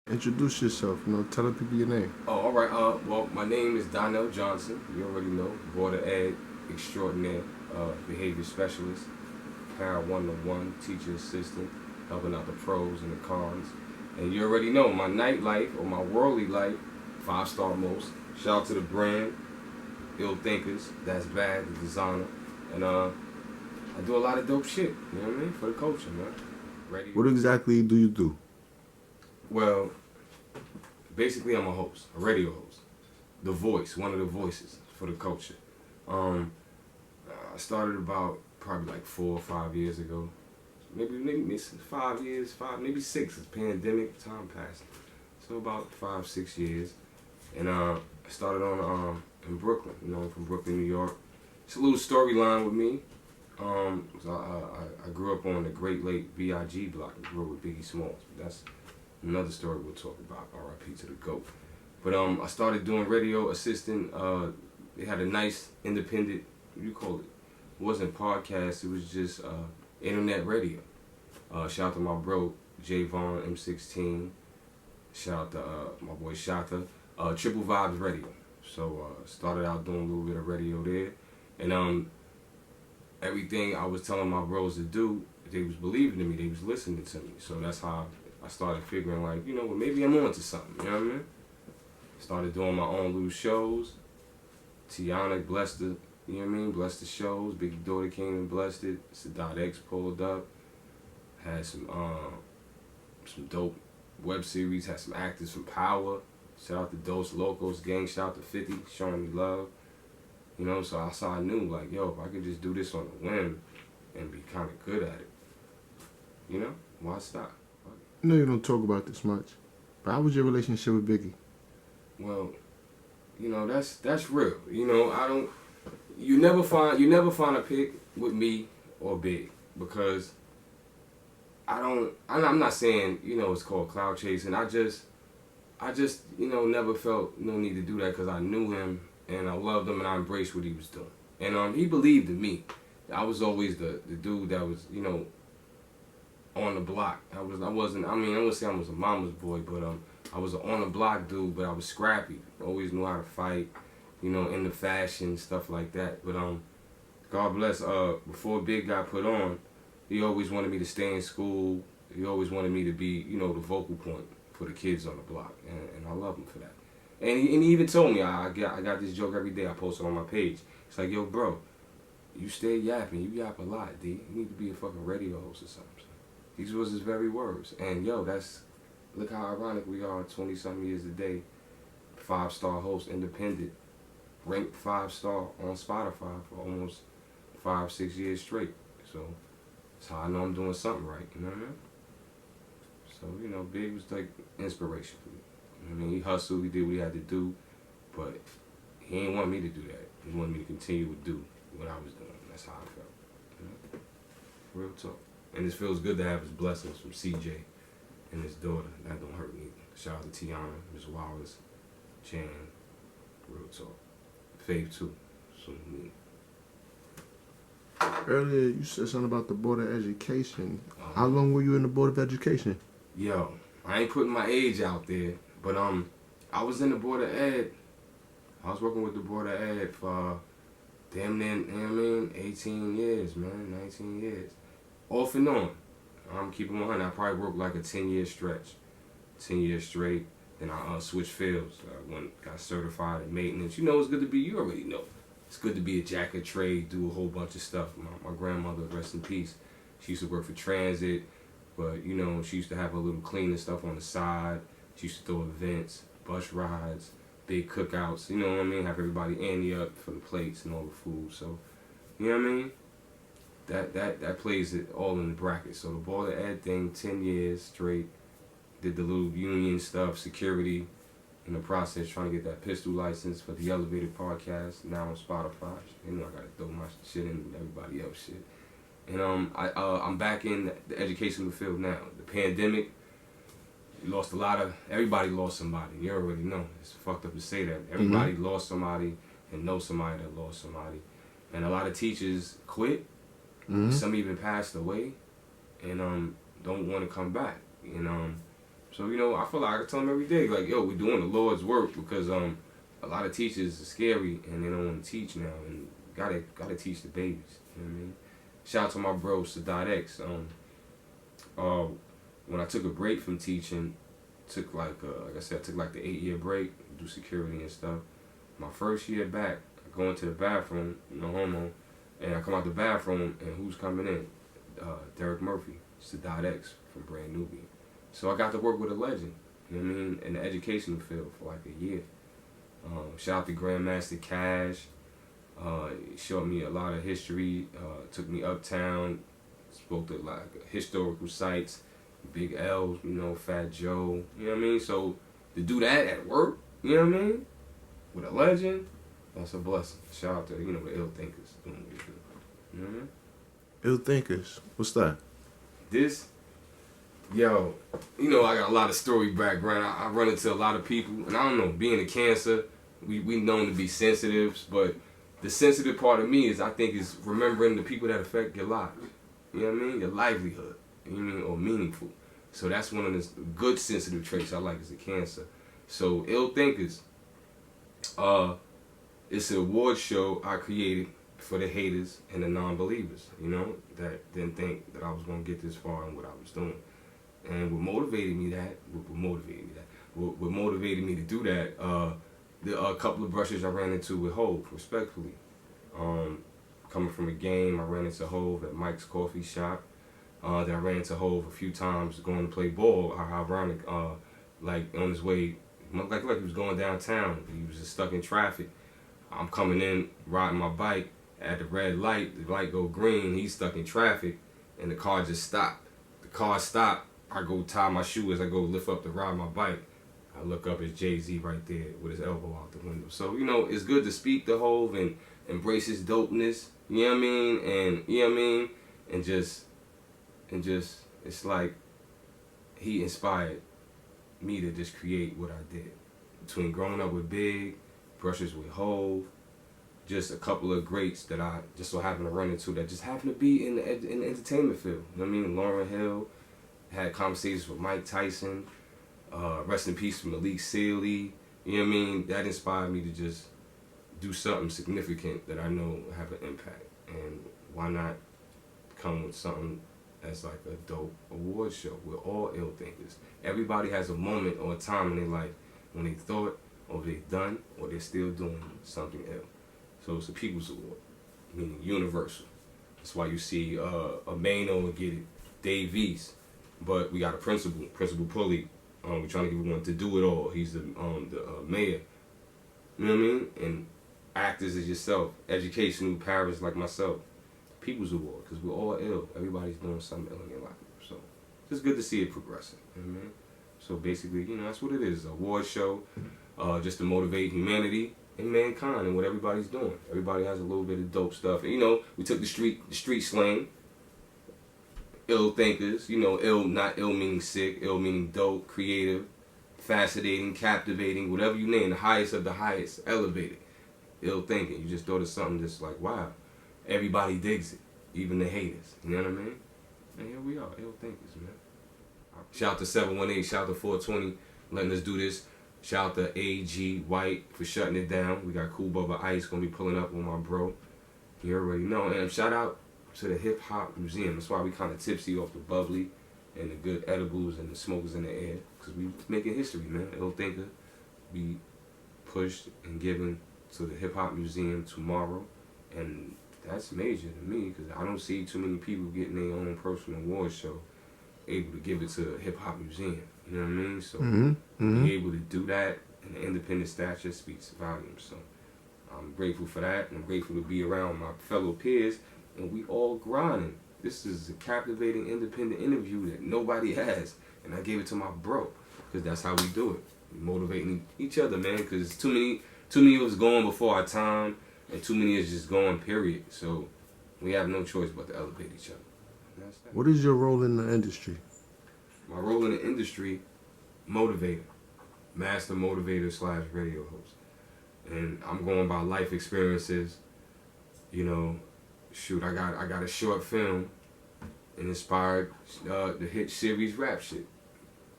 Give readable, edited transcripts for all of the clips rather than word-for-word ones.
Introduce yourself, tell the people your name. Oh, all right. Well, my name is Donnel Johnson. You already know, Border Ed extraordinaire, behavior specialist, para 101, teacher assistant, helping out the pros and the cons. And you already know my nightlife or my worldly life, 5-star most. Shout out to the brand, Ill Thinkers. That's bad, the designer, and I do a lot of dope shit. You know what I mean? For the culture, man. Radio. What exactly do you do? Well, basically, I'm a radio host, the voice, one of the voices for the culture. I started about probably like 4 or 5 years ago, maybe 5 years, maybe 6. It's pandemic, time passed, so about 5 6 years, and I started on in Brooklyn. I'm from Brooklyn, New York. It's a little storyline with me. So I grew up on the Great Lake VIG block. I grew up with Biggie Smalls. That's another story we'll talk about. R.I.P. to the GOAT. But I started doing radio assistant. They had a nice independent, what do you call it? It wasn't podcast. It was just internet radio. Shout out to my bro Javon M16. Shout out to my boy Shata. Triple Vibes Radio. So started out doing a little bit of radio there, and everything I was telling my bros to do, they was believing in me. They was listening to me. So that's how I started figuring, like, well, maybe I'm on to something, you know what I mean? Started doing my own little shows. Tiana blessed the, you know what I mean? Blessed the shows. Biggie daughter came and blessed it. Sadat X pulled up. Had some dope web series. Had some actors from Power. Shout out to Dos Locos Gang. Shout out to 50, showing me love. So that's how I knew, like, yo, if I could just do this on a whim and be kind of good at it, why stop? I know you don't talk about this much, but how was your relationship with Biggie? Well, that's real. You never find a pic with me or Big, because I'm not saying, it's called cloud chasing. I just never felt no need to do that, because I knew him and I loved him and I embraced what he was doing. And he believed in me. I was always the dude that was, on the block. I wouldn't say I was a mama's boy, but I was an on the block dude, but I was scrappy. Always knew how to fight, in the fashion, stuff like that. But God bless, before Big got put on, he always wanted me to stay in school. He always wanted me to be, the vocal point for the kids on the block. And I love him for that. And he even told me, I got this joke every day I post it on my page. It's like, yo, bro, you stay yapping. You yap a lot, D. You need to be a fucking radio host or something. These was his very words. And, yo, look how ironic we are 20-something years today. 5-star host, independent, ranked 5-star on Spotify for almost 5 6 years straight. So that's how I know I'm doing something right, you know what I mean? So, Big was like inspiration for me. He hustled, he did what he had to do, but he ain't want me to do that. He wanted me to continue to do what I was doing. That's how I felt. Real talk. And it feels good to have his blessings from CJ and his daughter. That don't hurt me. Shout out to Tiana, Miss Wallace, Chan. Real talk. Faith too. So me. Earlier, you said something about the Board of Education. How long were you in the Board of Education? Yo, I ain't putting my age out there, but I was in the Board of Ed. I was working with the Board of Ed for damn near, 18 years, man, 19 years. Off and on. I'm keeping 100. I probably worked like a 10-year stretch. 10 years straight. Then I switched fields. Got certified in maintenance. It's good to be, you already know. It's good to be a jack of trade, do a whole bunch of stuff. My grandmother, rest in peace, she used to work for transit, but, she used to have a little cleaning stuff on the side. She used to throw events, bus rides, big cookouts, you know what I mean? Have everybody ante up for the plates and all the food. So, you know what I mean? That plays it all in the bracket. So the Board of Ed thing, 10 years straight. Did the little union stuff, security, in the process trying to get that pistol license for the Elevated podcast, now on Spotify. I gotta throw my shit in with everybody else shit. And I'm back in the educational field now. The pandemic, everybody lost somebody. You already know. It's fucked up to say that. Everybody lost somebody and know somebody that lost somebody. And a lot of teachers quit. Some even passed away and don't want to come back. So, you know, I feel like I tell them every day, like, yo, we're doing the Lord's work because a lot of teachers are scary and they don't want to teach now, and gotta teach the babies. You know what I mean? Shout out to my bro Sadat X. When I took a break from teaching, took like I said, I took like the 8-year break, do security and stuff. My first year back, I go into the bathroom, no homo, and I come out the bathroom, and who's coming in? Derek Murphy, Sadat X from Brand Nubian. So I got to work with a legend, you know what I mean, in the educational field for like a year. Shout out to Grandmaster Cash. He showed me a lot of history, took me uptown, spoke to like historical sites, Big L's, you know, Fat Joe, you know what I mean? So to do that at work, you know what I mean, with a legend, that's a blessing. Shout out to, you know, the Ill Thinkers doing what they do. You know what I mean? Ill Thinkers. What's that? This, yo, you know, I got a lot of story background. I run into a lot of people, and I don't know, being a Cancer, we known to be sensitive, but the sensitive part of me I think is remembering the people that affect your lives. You know what I mean? Your livelihood. You know what I mean? Or meaningful. So that's one of the good sensitive traits I like as a Cancer. So Ill Thinkers, it's an award show I created for the haters and the non-believers, you know, that didn't think that I was going to get this far in what I was doing. And what motivated me to do that, a couple of brushes I ran into with Hove, respectfully. Coming from a game, I ran into Hove at Mike's Coffee Shop. Then I ran into Hove a few times going to play ball. How ironic, like on his way, like he was going downtown. He was just stuck in traffic. I'm coming in, riding my bike at the red light. The light go green. He's stuck in traffic, and the car just stopped. The car stopped. I go tie my shoe as I go lift up to ride my bike. I look up, it's Jay-Z right there with his elbow out the window. So, you know, it's good to speak to Hove and embrace his dopeness, you know what I mean? And, you know what I mean? And just, it's like he inspired me to just create what I did. Between growing up with Big, brushes with Hove, just a couple of greats that I just so happen to run into that just happen to be in the entertainment field. You know what I mean? Lauryn Hill, had conversations with Mike Tyson, rest in peace to Malik Sealy. You know what I mean? That inspired me to just do something significant that I know will have an impact. And why not come with something that's like a dope award show? We're all Ill Thinkers. Everybody has a moment or a time in their life when they thought or they've done or they're still doing something ill. So it's a People's Award, meaning universal. That's why you see a Mano will get it, Dave East. But we got a principal Pulley. We're trying to get one to do it all. He's the mayor. You know what I mean? And actors as yourself, educational parents like myself. People's Award, because we're all ill. Everybody's doing something ill in their life. So it's just good to see it progressing. You know what I mean? So basically, you know, that's what it is. An award show, just to motivate humanity and mankind and what everybody's doing. Everybody has a little bit of dope stuff. And, you know, we took the street slang. Ill Thinkers, you know, ill, not ill meaning sick, ill meaning dope, creative, fascinating, captivating, whatever you name, the highest of the highest, elevated. Ill thinking. You just thought of something just like, wow, everybody digs it, even the haters. You know what I mean? And here we are, Ill Thinkers, man. Shout out to 718, shout out to 420, letting us do this. Shout out to AG White for shutting it down. We got Cool Bubba Ice gonna be pulling up on my bro. You already know. And shout out to the Hip Hop Museum. That's why we kind of tipsy off the bubbly and the good edibles and the smokers in the air, because we making history, man. Ill Thinker be pushed and given to the Hip Hop Museum tomorrow, and that's major to me because I don't see too many people getting their own personal award show able to give it to a Hip Hop Museum. You know what I mean? So to be able to do that in the independent stature speaks volumes. So I'm grateful for that, and I'm grateful to be around my fellow peers. And we all grinding. This is a captivating, independent interview that nobody has. And I gave it to my bro, because that's how we do it. We motivating each other, man, because too many of us going before our time, and too many is just going, period. So we have no choice but to elevate each other. And that's that. What is your role in the industry? My role in the industry, motivator. Master motivator / radio host. And I'm going by life experiences, you know. Shoot, I got a short film and inspired the hit series Rap Shit.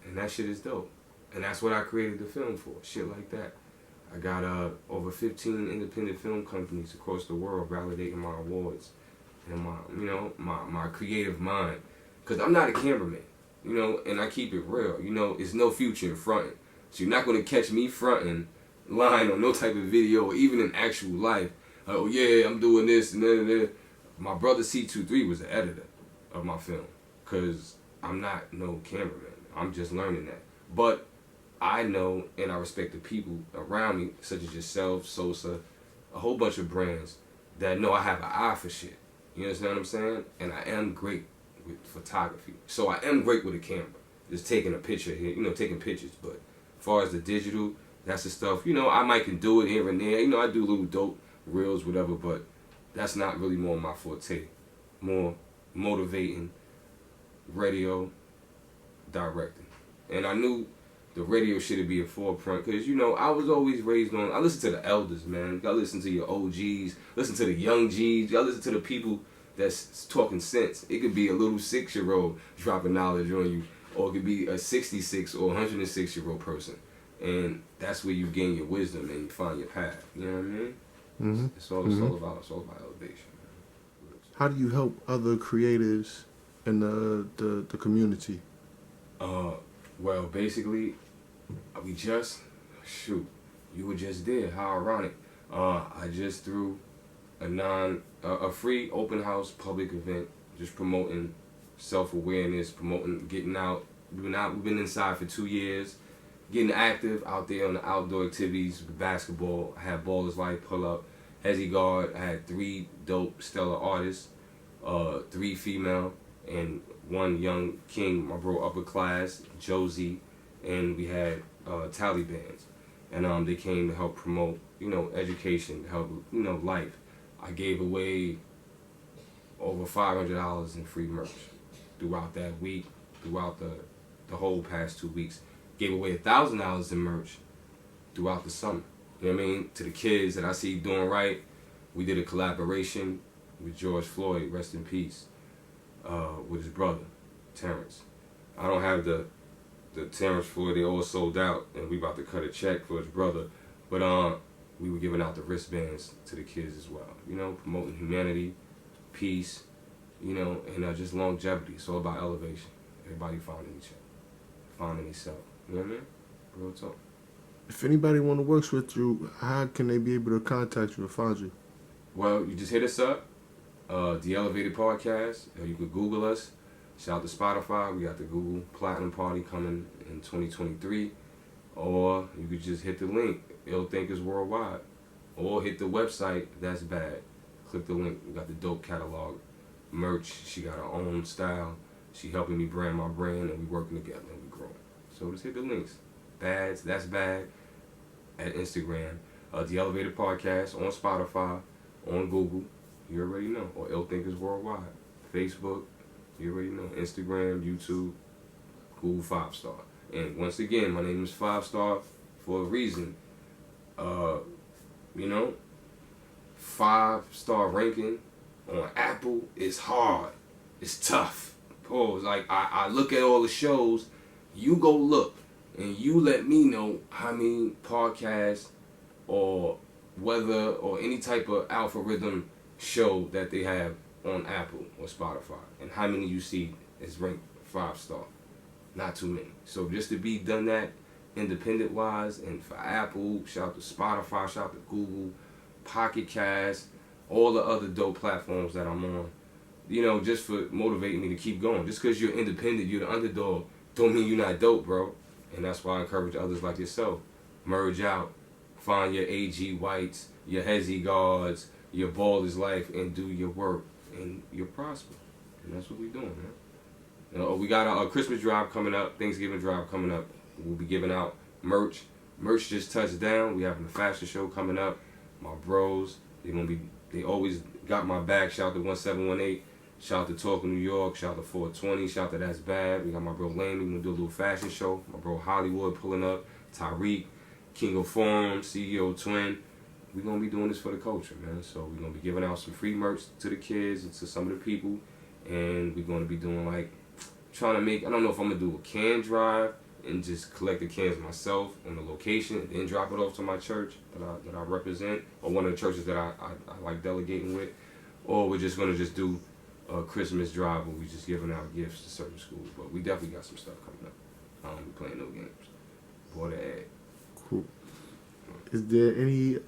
And that shit is dope. And that's what I created the film for, shit like that. I got over 15 independent film companies across the world validating my awards and my creative mind. Because I'm not a cameraman, and I keep it real. It's no future in fronting. So you're not going to catch me fronting line on no type of video or even in actual life. Oh yeah, I'm doing this and that. My brother C23 was the editor of my film because I'm not no cameraman. I'm just learning that. But I know and I respect the people around me, such as yourself, Sosa, a whole bunch of brands that know I have an eye for shit. You understand what I'm saying? And I am great with photography. So I am great with a camera. Just taking a picture here, taking pictures. But as far as the digital, that's the stuff, I might can do it here and there. I do little dope reels, whatever, but that's not really more my forte. More motivating, radio, directing. And I knew the radio shit would be a forefront because, I was always raised on, I listen to the elders, man. You gotta listen to your OGs, listen to the young Gs, you gotta listen to the people that's talking sense. It could be a little 6-year-old dropping knowledge on you, or it could be a 66 or 106-year-old person. And that's where you gain your wisdom and you find your path. You know what I mean? Mm-hmm. It's all about elevation. How do you help other creatives in the community? Well, basically, you were just there. How ironic. I just threw a free open house public event, just promoting self-awareness, promoting getting out. We've been inside for 2 years, getting active out there on the outdoor activities, basketball. I had Ballers Life pull up, Hezzy Guard. I had 3 dope stellar artists, 3 female, and 1 young king, my bro Upper Class, Josie, and we had Taliban's. And they came to help promote, education, help, life. I gave away over $500 in free merch throughout that week, throughout the whole past 2 weeks. Gave away $1,000 in merch throughout the summer. You know what I mean? To the kids that I see doing right. We did a collaboration with George Floyd, rest in peace, with his brother, Terrence. I don't have the Terrence Floyd, they all sold out, and we about to cut a check for his brother. But we were giving out the wristbands to the kids as well. Promoting humanity, peace, and just longevity. It's all about elevation. Everybody finding each other, finding themselves. You know what I mean? Real talk. If anybody want to work with you, how can they be able to contact you or find you? Well, you just hit us up, The Elevated Podcast. You could Google us. Shout out to Spotify. We got the Google Platinum Party coming in 2023. Or you could just hit the link, Ill Thinkers Worldwide. Or hit the website, That's Bad. Click the link. We got the dope catalog. Merch. She got her own style. She helping me brand my brand, and we working together and we growing. So just hit the links. Bads, That's Bad, at Instagram. The Elevated Podcast on Spotify, on Google. You already know. Or Ill Thinkers Worldwide. Facebook. You already know. Instagram, YouTube, Google 5-star. And once again, my name is 5-star for a reason. 5-star ranking on Apple is hard. It's tough. Pause. Like, I look at all the shows. You go look. And you let me know how many podcasts or whether or any type of algorithm show that they have on Apple or Spotify, and how many you see is ranked 5-star. Not too many. So just to be done that independent wise, and for Apple, shout out to Spotify, shout out to Google, Pocket Cast, all the other dope platforms that I'm on, just for motivating me to keep going. Just because you're independent, you're the underdog, don't mean you're not dope, bro. And that's why I encourage others like yourself. Merge out, find your AG Whites, your Hezzy Guards, your Baller's Life, and do your work, and you'll prosper. And that's what we're doing, man. We got a Christmas drive coming up, Thanksgiving drive coming up. We'll be giving out merch. Merch just touched down. We having a fashion show coming up. My bros, they always got my back. Shout out to 1718. Shout out to Talking New York. Shout out to 420. Shout out to That's Bad. We got my bro Lane. We're going to do a little fashion show. My bro Hollywood pulling up. Tyreek, King of Forum, CEO Twin. We're going to be doing this for the culture, man. So we're going to be giving out some free merch to the kids and to some of the people. And we're going to be doing trying to make, I don't know if I'm going to do a can drive and just collect the cans myself on the location, and then drop it off to my church that I represent, or one of the churches that I like delegating with, or we're just gonna just do a Christmas drive where we just giving out gifts to certain schools. But we definitely got some stuff coming up. I don't be playing no games. Boy, the ad. Cool. Is there any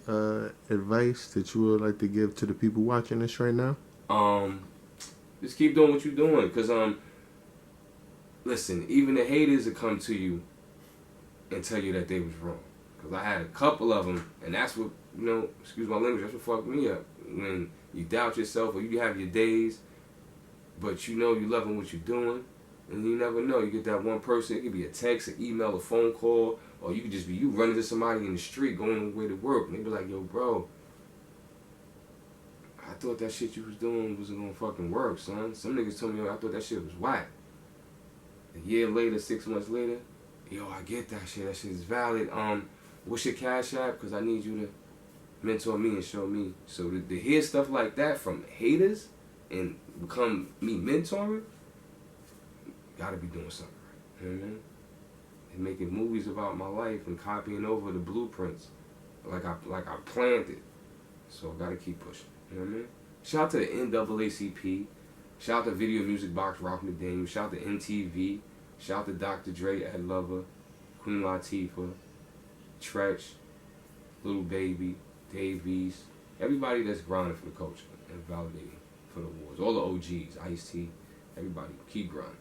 advice that you would like to give to the people watching this right now? Just keep doing what you're doing, cause listen, even the haters will come to you and tell you that they was wrong. Cause I had a couple of them, and that's what, excuse my language, that's what fucked me up. When you doubt yourself, or you have your days, but you loving what you're doing, and you never know. You get that one person, it could be a text, an email, a phone call, or you could just be you running to somebody in the street going on the way to work, and they be like, yo, bro, I thought that shit you was doing wasn't gonna fucking work, son. Some niggas told me, I thought that shit was whack. A year later, 6 months later, yo, I get that shit. That shit is valid. What's your Cash App? Because I need you to mentor me and show me. So to hear stuff like that from haters and become me mentoring, gotta be doing something right. You know what I mean? And making movies about my life and copying over the blueprints like I planned it. So I gotta keep pushing. You know what I mean? Shout out to the NAACP. Shout out to Video Music Box, Ralph McDaniel. Shout out to MTV. Shout out to Dr. Dre, Ed Lover, Queen Latifah, Tretch, Little Baby, Dave East. Everybody that's grinding for the culture and validating for the awards. All the OGs, Ice-T, everybody, keep grinding.